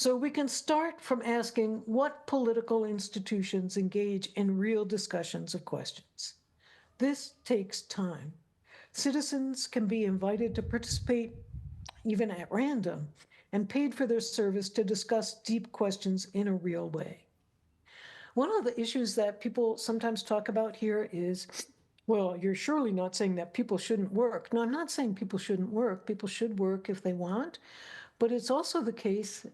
So we can start from asking what political institutions engage in real discussions of questions. This takes time. Citizens can be invited to participate even at random and paid for their service to discuss deep questions in a real way. One of the issues that people sometimes talk about here is, well, you're surely not saying that people shouldn't work. No, I'm not saying people shouldn't work. People should work if they want. But it's also the case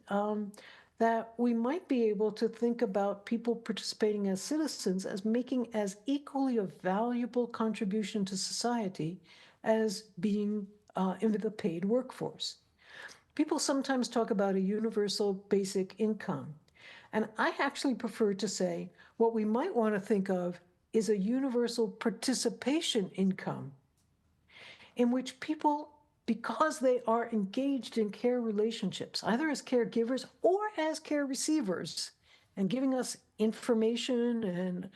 that we might be able to think about people participating as citizens as making as equally a valuable contribution to society as being in the paid workforce. People sometimes talk about a universal basic income. And I actually prefer to say what we might want to think of is a universal participation income in which people, because they are engaged in care relationships, either as caregivers or as care receivers, and giving us information and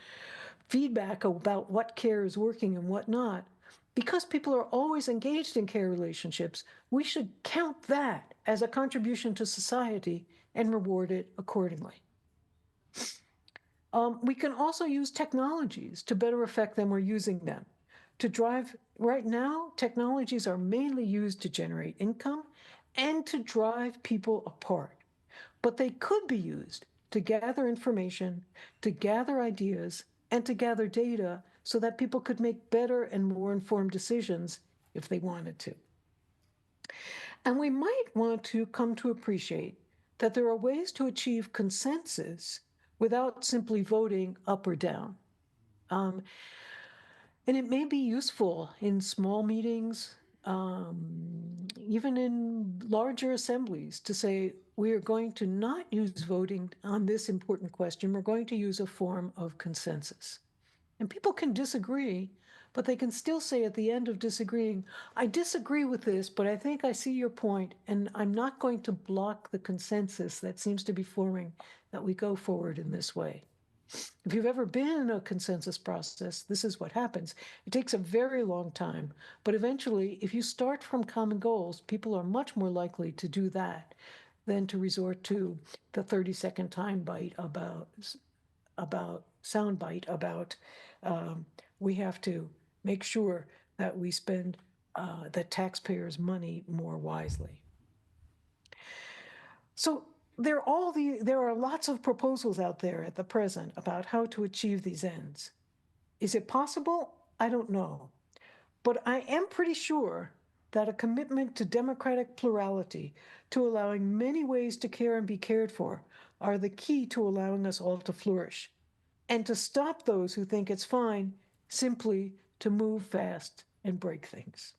feedback about what care is working and what not, because people are always engaged in care relationships, we should count that as a contribution to society and reward it accordingly. We can also use technologies to better affect them or using them. To drive, right now, technologies are mainly used to generate income and to drive people apart. But they could be used to gather information, to gather ideas, and to gather data so that people could make better and more informed decisions if they wanted to. And we might want to come to appreciate that there are ways to achieve consensus without simply voting up or down. Um, and it may be useful in small meetings, even in larger assemblies, to say, we are going to not use voting on this important question. We're going to use a form of consensus. And people can disagree, but they can still say at the end of disagreeing, I disagree with this, but I think I see your point, and I'm not going to block the consensus that seems to be forming that we go forward in this way. If you've ever been in a consensus process, this is what happens. It takes a very long time, but eventually, if you start from common goals, people are much more likely to do that than to resort to the 30-second time bite about sound bite about we have to make sure that we spend the taxpayers' money more wisely. So there are lots of proposals out there at the present about how to achieve these ends. Is it possible? I don't know. But I am pretty sure that a commitment to democratic plurality, to allowing many ways to care and be cared for, are the key to allowing us all to flourish, and to stop those who think it's fine simply to move fast and break things.